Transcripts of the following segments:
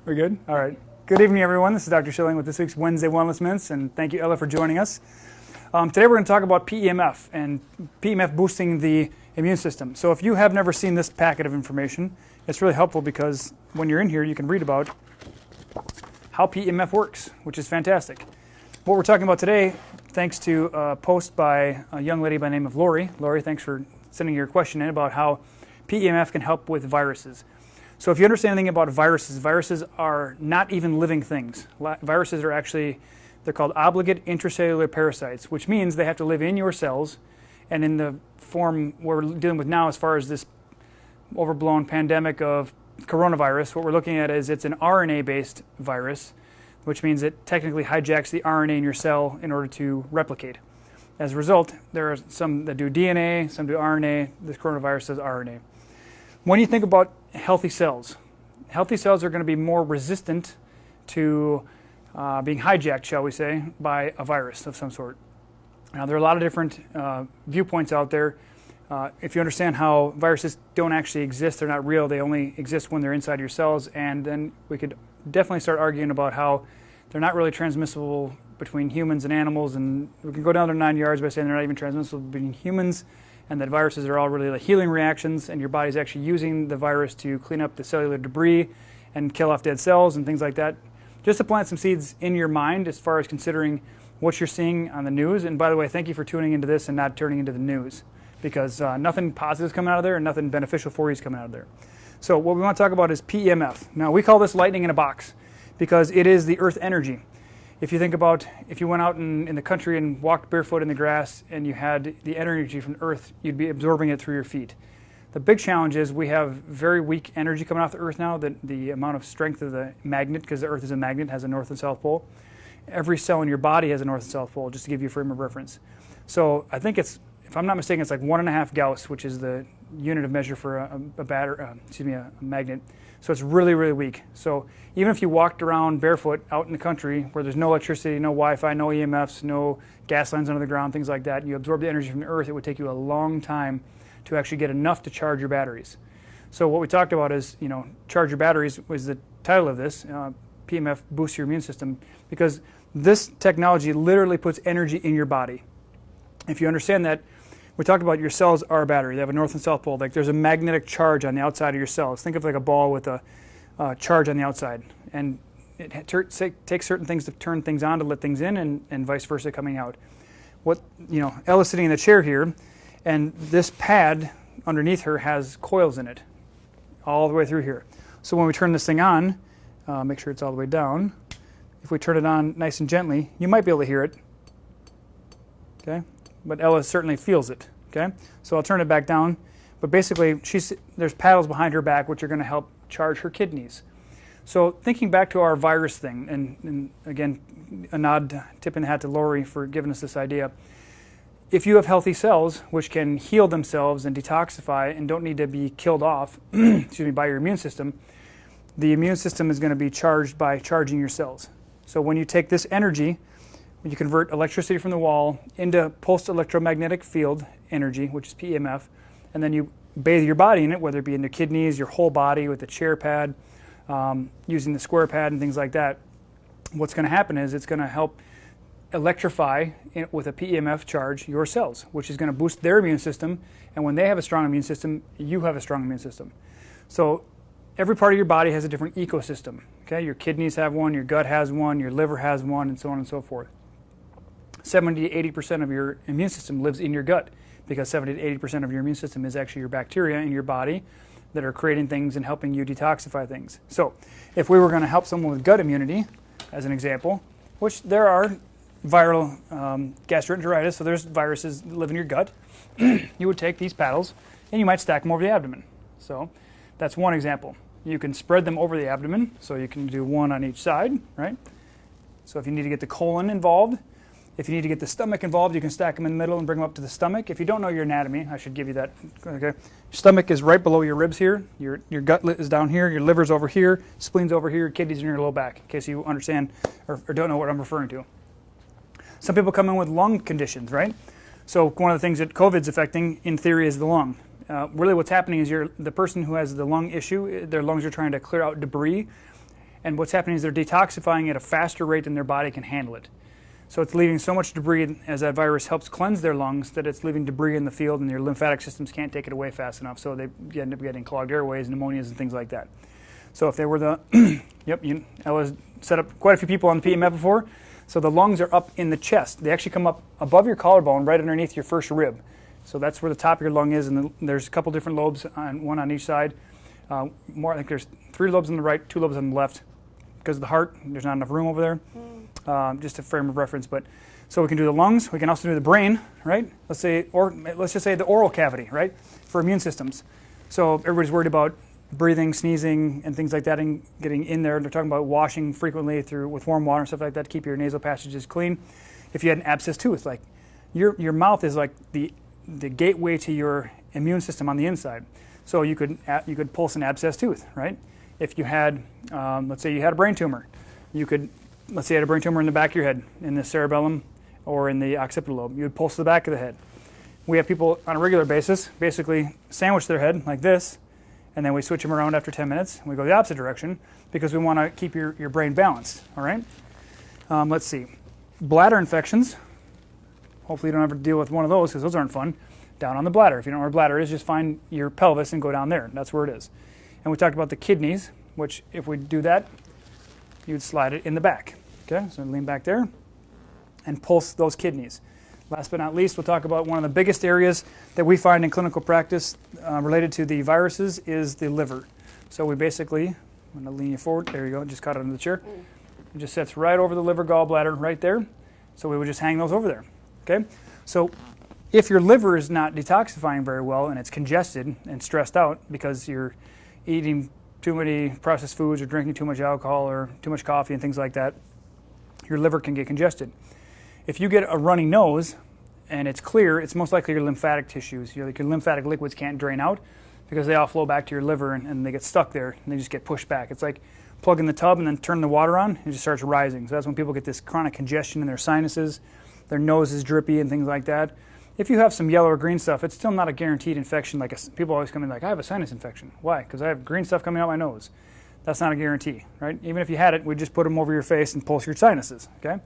We're good? All right. Good evening, everyone. This is Dr. Schilling with this week's Wednesday Wellness Minutes, and thank you, Ella, for joining us. Today we're going to talk about PEMF and PEMF boosting the immune system. So if you have never seen this packet of information, it's really helpful because when you're in here, you can read about how PEMF works, which is fantastic. What we're talking about today, thanks to a post by a young lady by the name of Lori. Lori, thanks for sending your question in about how PEMF can help with viruses. So if you understand anything about viruses, viruses are not even living things. Viruses are actually, they're called obligate intracellular parasites, which means they have to live in your cells, and in the form we're dealing with now as far as this overblown pandemic of coronavirus, what we're looking at is it's an RNA-based virus, which means it technically hijacks the RNA in your cell in order to replicate. As a result, there are some that do DNA, some do RNA. This coronavirus does RNA. When you think about healthy cells are going to be more resistant to being hijacked, shall we say, by a virus of some sort. Now, there are a lot of different viewpoints out there. If you understand how viruses don't actually exist, they're not real, they only exist when they're inside your cells, and then we could definitely start arguing about how they're not really transmissible between humans and animals, and we can go down to 9 yards by saying they're not even transmissible between humans, and that viruses are all really like healing reactions, and your body's actually using the virus to clean up the cellular debris and kill off dead cells and things like that. Just to plant some seeds in your mind as far as considering what you're seeing on the news. And by the way, thank you for tuning into this and not turning into the news, because nothing positive is coming out of there and nothing beneficial for you is coming out of there. So what we want to talk about is PEMF. Now, we call this lightning in a box because it is the earth energy. If you think about if you went out in the country and walked barefoot in the grass and you had the energy from the earth, you'd be absorbing it through your feet. The big challenge is we have very weak energy coming off the earth now, the amount of strength of the magnet, because the earth is a magnet, has a north and south pole. Every cell in your body has a north and south pole, just to give you a frame of reference. So I think it's, if I'm not mistaken, it's like 1.5 Gauss, which is the unit of measure for a magnet. So it's really, really weak. So even if you walked around barefoot out in the country where there's no electricity, no Wi-Fi, no EMFs, no gas lines under the ground, things like that, you absorb the energy from the earth, it would take you a long time to actually get enough to charge your batteries. So what we talked about is, charge your batteries was the title of this. PEMF boosts your immune system, because this technology literally puts energy in your body. If you understand that, we talked about your cells are a battery. They have a north and south pole. Like there's a magnetic charge on the outside of your cells. Think of like a ball with a charge on the outside. And it takes certain things to turn things on, to let things in, and vice versa coming out. Ella's sitting in the chair here, and this pad underneath her has coils in it all the way through here. So when we turn this thing on, make sure it's all the way down. If we turn it on nice and gently, you might be able to hear it. Okay? But Ella certainly feels it, okay? So I'll turn it back down. But basically, there's paddles behind her back which are going to help charge her kidneys. So thinking back to our virus thing, and again, a nod, tip in the hat to Lori for giving us this idea. If you have healthy cells which can heal themselves and detoxify and don't need to be killed off by your immune system, the immune system is going to be charged by charging your cells. So when you take this energy, you convert electricity from the wall into pulsed electromagnetic field energy, which is PEMF, and then you bathe your body in it, whether it be in your kidneys, your whole body with the chair pad, using the square pad and things like that. What's going to happen is it's going to help electrify with a PEMF charge your cells, which is going to boost their immune system, and when they have a strong immune system, you have a strong immune system. So every part of your body has a different ecosystem. Okay, your kidneys have one, your gut has one, your liver has one, and so on and so forth. 70 to 80% of your immune system lives in your gut, because 70 to 80% of your immune system is actually your bacteria in your body that are creating things and helping you detoxify things. So if we were going to help someone with gut immunity, as an example, which there are viral gastroenteritis, so there's viruses that live in your gut, you would take these paddles and you might stack them over the abdomen. So that's one example. You can spread them over the abdomen, so you can do one on each side, right? So if you need to get the colon involved, if you need to get the stomach involved, you can stack them in the middle and bring them up to the stomach. If you don't know your anatomy, I should give you that. Okay, stomach is right below your ribs here. Your gut is down here. Your liver's over here. Spleen's over here. Kidneys in your low back, in case you understand or don't know what I'm referring to. Some people come in with lung conditions, right? So one of the things that COVID's affecting, in theory, is the lung. Really what's happening is the person who has the lung issue, their lungs are trying to clear out debris, and what's happening is they're detoxifying at a faster rate than their body can handle it. So it's leaving so much debris as that virus helps cleanse their lungs that it's leaving debris in the field, and your lymphatic systems can't take it away fast enough, so they end up getting clogged airways, pneumonias, and things like that. So if they were the, Ella's set up quite a few people on PEMF before, so the lungs are up in the chest. They actually come up above your collarbone, right underneath your first rib. So that's where the top of your lung is, and there's a couple different lobes, one on each side. I think there's 3 lobes on the right, 2 lobes on the left. Because of the heart, there's not enough room over there. Just a frame of reference. But so we can do the lungs. We can also do the brain, right? Let's just say the oral cavity, right? For immune systems. So everybody's worried about breathing, sneezing, and things like that, and getting in there. They're talking about washing frequently with warm water and stuff like that to keep your nasal passages clean. If you had an abscessed tooth, like your mouth is like the gateway to your immune system on the inside. So you could pulse an abscessed tooth, right? If you had, let's say you had a brain tumor, let's say you had a brain tumor in the back of your head, in the cerebellum or in the occipital lobe, you would pulse the back of the head. We have people on a regular basis basically sandwich their head like this, and then we switch them around after 10 minutes, and we go the opposite direction because we want to keep your brain balanced, all right? Let's see. Bladder infections. Hopefully you don't ever deal with one of those because those aren't fun. Down on the bladder. If you don't know where bladder is, just find your pelvis and go down there. That's where it is. And we talked about the kidneys, which if we do that, you'd slide it in the back. Okay, so lean back there and pulse those kidneys. Last but not least, we'll talk about one of the biggest areas that we find in clinical practice related to the viruses is the liver. So we basically, I'm going to lean you forward. There you go, just caught it under the chair. It just sits right over the liver gallbladder right there. So we would just hang those over there. Okay, so if your liver is not detoxifying very well and it's congested and stressed out because you're eating too many processed foods or drinking too much alcohol or too much coffee and things like that, your liver can get congested. If you get a runny nose and it's clear, it's most likely your lymphatic tissues. Your lymphatic liquids can't drain out because they all flow back to your liver and they get stuck there and they just get pushed back. It's like plugging the tub and then turn the water on and it just starts rising. So that's when people get this chronic congestion in their sinuses, their nose is drippy and things like that. If you have some yellow or green stuff, it's still not a guaranteed infection. People always come in like, I have a sinus infection. Why? Because I have green stuff coming out my nose. That's not a guarantee, right? Even if you had it, we'd just put them over your face and pulse your sinuses, okay?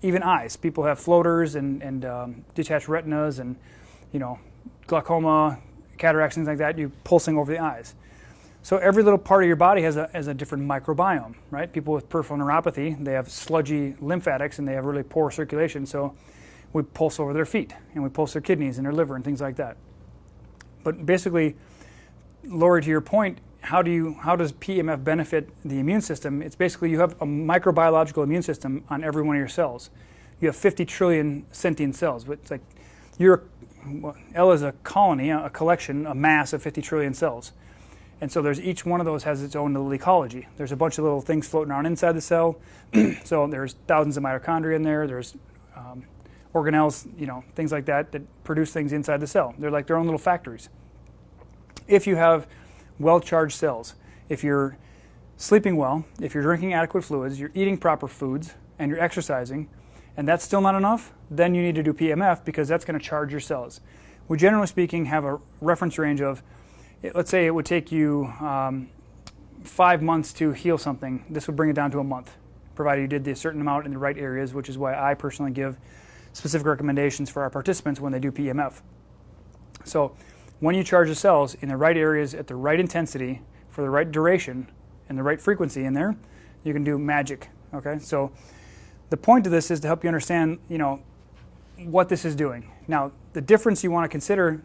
Even eyes. People have floaters and detached retinas and, glaucoma, cataracts, things like that. You're pulsing over the eyes. So every little part of your body has a different microbiome, right? People with peripheral neuropathy, they have sludgy lymphatics and they have really poor circulation. So we pulse over their feet, and we pulse their kidneys and their liver and things like that. But basically, Lori, to your point, how does PEMF benefit the immune system? It's basically you have a microbiological immune system on every one of your cells. You have 50 trillion sentient cells. But it's like Ella is a colony, a collection, a mass of 50 trillion cells. And so each one of those has its own little ecology. There's a bunch of little things floating around inside the cell. So there's thousands of mitochondria in there. There's organelles, things like that produce things inside the cell. They're like their own little factories. If you have well-charged cells, if you're sleeping well, if you're drinking adequate fluids, you're eating proper foods, and you're exercising, and that's still not enough, then you need to do PEMF because that's going to charge your cells. We generally speaking have a reference range of, let's say it would take you 5 months to heal something. This would bring it down to a month, provided you did the certain amount in the right areas, which is why I personally give specific recommendations for our participants when they do PEMF. So when you charge the cells in the right areas at the right intensity for the right duration and the right frequency in there, you can do magic, okay? So the point of this is to help you understand, what this is doing. Now, the difference you want to consider,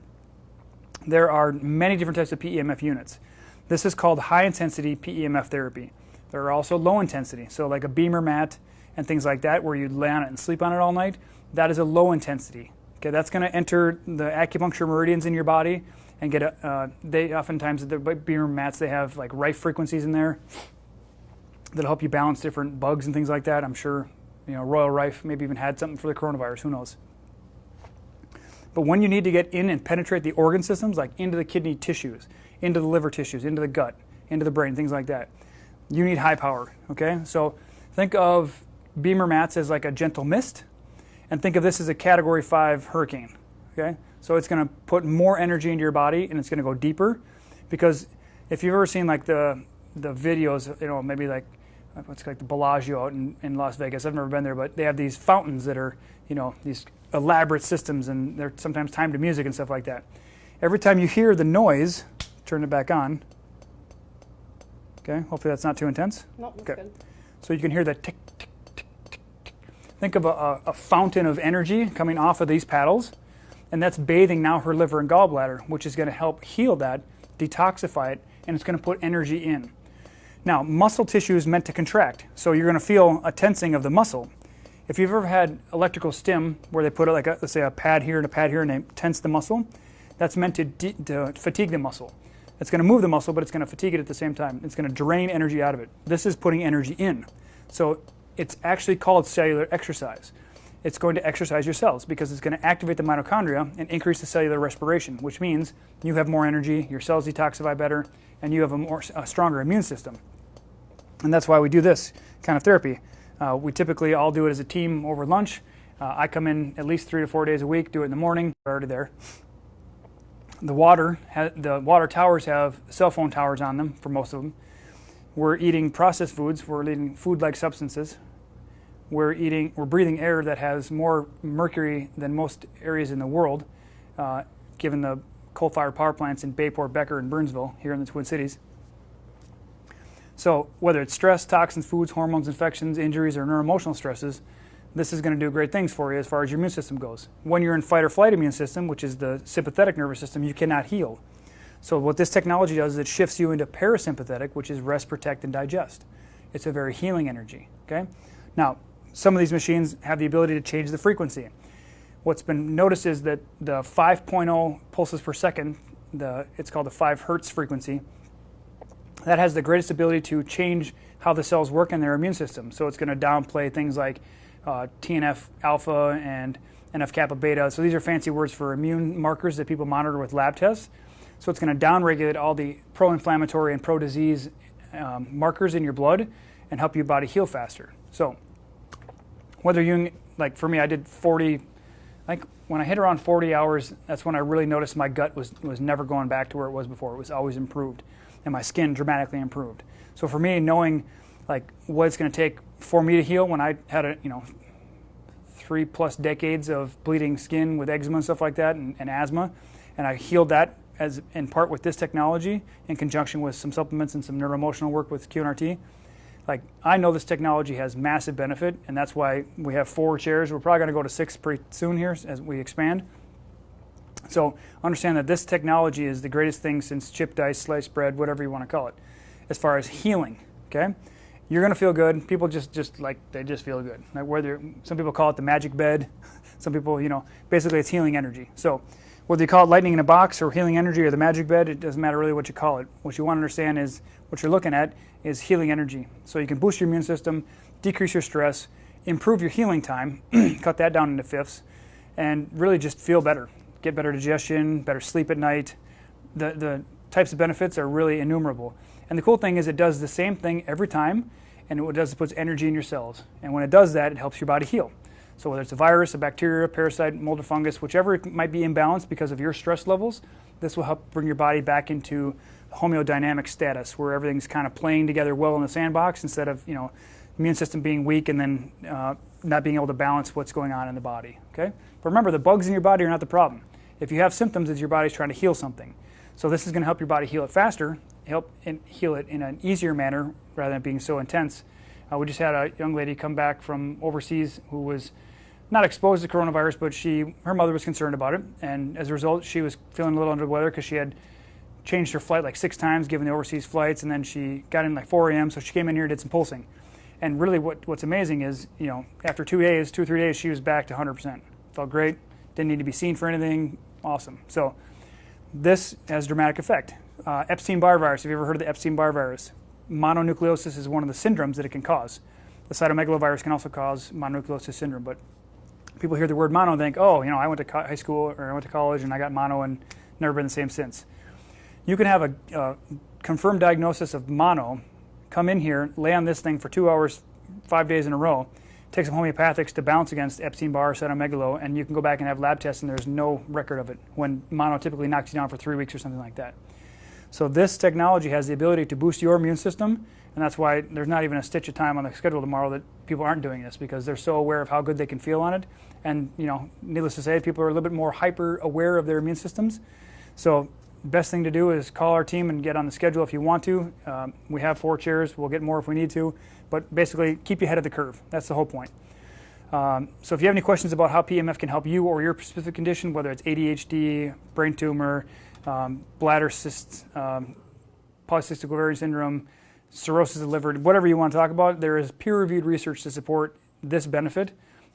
there are many different types of PEMF units. This is called high-intensity PEMF therapy. There are also low-intensity, so like a beamer mat and things like that where you lay on it and sleep on it all night. That is a low intensity. Okay, that's going to enter the acupuncture meridians in your body and get they oftentimes, the beamer mats, they have like Ryke frequencies in there that'll help you balance different bugs and things like that. I'm sure, Royal Rife maybe even had something for the coronavirus, who knows. But when you need to get in and penetrate the organ systems, like into the kidney tissues, into the liver tissues, into the gut, into the brain, things like that, you need high power, okay? So think of beamer mats as like a gentle mist, and think of this as a Category 5 hurricane, okay? So it's going to put more energy into your body, and it's going to go deeper, because if you've ever seen like the videos, maybe like what's like the Bellagio out in Las Vegas. I've never been there, but they have these fountains that are, these elaborate systems, and they're sometimes timed to music and stuff like that. Every time you hear the noise, turn it back on. Okay, hopefully that's not too intense. No, that's okay. Good. So you can hear that tick, tick, tick, tick, tick. Think of a fountain of energy coming off of these paddles, and that's bathing now her liver and gallbladder, which is going to help heal that, detoxify it, and it's going to put energy in. Now, muscle tissue is meant to contract, so you're going to feel a tensing of the muscle. If you've ever had electrical stim where they put like let's say a pad here and a pad here and they tense the muscle, that's meant to fatigue the muscle. It's going to move the muscle, but it's going to fatigue it at the same time. It's going to drain energy out of it. This is putting energy in. So it's actually called cellular exercise. It's going to exercise your cells because it's going to activate the mitochondria and increase the cellular respiration, which means you have more energy, your cells detoxify better, and you have a stronger immune system. And that's why we do this kind of therapy. We typically all do it as a team over lunch. I come in at least 3 to 4 days a week, do it in the morning. We're already there. The water towers have cell phone towers on them for most of them. We're eating processed foods. We're eating food-like substances. We're breathing air that has more mercury than most areas in the world, given the coal-fired power plants in Bayport, Becker, and Burnsville here in the Twin Cities. So whether it's stress, toxins, foods, hormones, infections, injuries, or neuroemotional stresses, this is going to do great things for you as far as your immune system goes. When you're in fight or flight immune system, which is the sympathetic nervous system, you cannot heal. So what this technology does is it shifts you into parasympathetic, which is rest, protect, and digest. It's a very healing energy. Okay. Now, some of these machines have the ability to change the frequency. What's been noticed is that the 5.0 pulses per second, it's called the 5 hertz frequency, that has the greatest ability to change how the cells work in their immune system. So it's going to downplay things like TNF alpha and NF kappa beta. So these are fancy words for immune markers that people monitor with lab tests. So it's going to downregulate all the pro-inflammatory and pro-disease markers in your blood and help your body heal faster. So whether you, like for me, I did 40, like when I hit around 40 hours, that's when I really noticed my gut was never going back to where it was before. It was always improved, and my skin dramatically improved. So for me, knowing like what it's going to take for me to heal when I had 3+ decades of bleeding skin with eczema and stuff like that and asthma, and I healed that as in part with this technology in conjunction with some supplements and some neuroemotional work with QNRT. Like, I know this technology has massive benefit, and that's why we have 4 chairs. We're probably going to go to 6 pretty soon here as we expand. So understand that this technology is the greatest thing since chipped ice, sliced bread, whatever you want to call it, as far as healing. Okay, you're going to feel good. People just feel good. Like whether some people call it the magic bed, some people, basically it's healing energy. So whether you call it lightning in a box or healing energy or the magic bed, it doesn't matter really what you call it. What you want to understand is what you're looking at is healing energy. So you can boost your immune system, decrease your stress, improve your healing time, cut that down into fifths, and really just feel better. Get better digestion, better sleep at night. The types of benefits are really innumerable. And the cool thing is it does the same thing every time, and what it does is it puts energy in your cells. And when it does that, it helps your body heal. So whether it's a virus, a bacteria, a parasite, mold or fungus, whichever might be imbalanced because of your stress levels, this will help bring your body back into homeodynamic status where everything's kind of playing together well in the sandbox instead of, immune system being weak and then not being able to balance what's going on in the body. Okay? But remember, the bugs in your body are not the problem. If you have symptoms, it's your body's trying to heal something. So this is going to help your body heal it faster, help heal it in an easier manner rather than being so intense. We just had a young lady come back from overseas who was not exposed to coronavirus, but her mother was concerned about it, and as a result, she was feeling a little under the weather because she had changed her flight like 6 times given the overseas flights, and then she got in like 4 a.m., so she came in here and did some pulsing. And really what's amazing is, after 2 or 3 days, she was back to 100%. Felt great, didn't need to be seen for anything, awesome. So this has dramatic effect. Epstein-Barr virus, have you ever heard of the Epstein-Barr virus? Mononucleosis is one of the syndromes that it can cause. The cytomegalovirus can also cause mononucleosis syndrome, but people hear the word mono and think, I went to high school or I went to college and I got mono and never been the same since. You can have a confirmed diagnosis of mono, come in here, lay on this thing for 2 hours, 5 days in a row, take some homeopathics to balance against Epstein-Barr or cytomegalo, and you can go back and have lab tests and there's no record of it when mono typically knocks you down for 3 weeks or something like that. So this technology has the ability to boost your immune system, and that's why there's not even a stitch of time on the schedule tomorrow that people aren't doing this, because they're so aware of how good they can feel on it. And needless to say, people are a little bit more hyper aware of their immune systems. So best thing to do is call our team and get on the schedule if you want to. We have 4 chairs. We'll get more if we need to. But basically, keep you ahead of the curve. That's the whole point. So if you have any questions about how PEMF can help you or your specific condition, whether it's ADHD, brain tumor, bladder cysts, polycystic ovarian syndrome, cirrhosis of the liver, whatever you want to talk about, there is peer-reviewed research to support this benefit.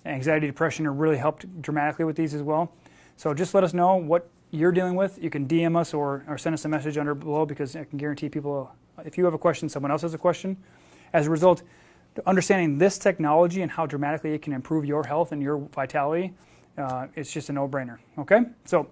Anxiety, depression are really helped dramatically with these as well. So just let us know what you're dealing with. You can DM us or send us a message under below, because I can guarantee people, if you have a question, someone else has a question. As a result, understanding this technology and how dramatically it can improve your health and your vitality, it's just a no-brainer. Okay? So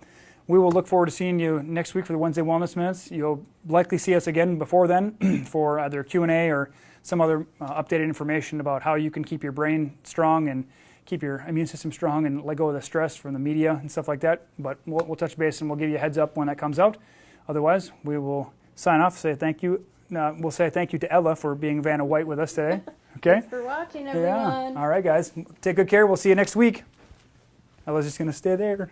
we will look forward to seeing you next week for the Wednesday Wellness Minutes. You'll likely see us again before then for either Q&A or some other updated information about how you can keep your brain strong and keep your immune system strong and let go of the stress from the media and stuff like that. But we'll touch base and we'll give you a heads up when that comes out. Otherwise, we will sign off, say thank you. We'll say thank you to Ella for being Vanna White with us today. Okay? Thanks for watching, everyone. Yeah. All right, guys. Take good care. We'll see you next week. Ella's just going to stay there.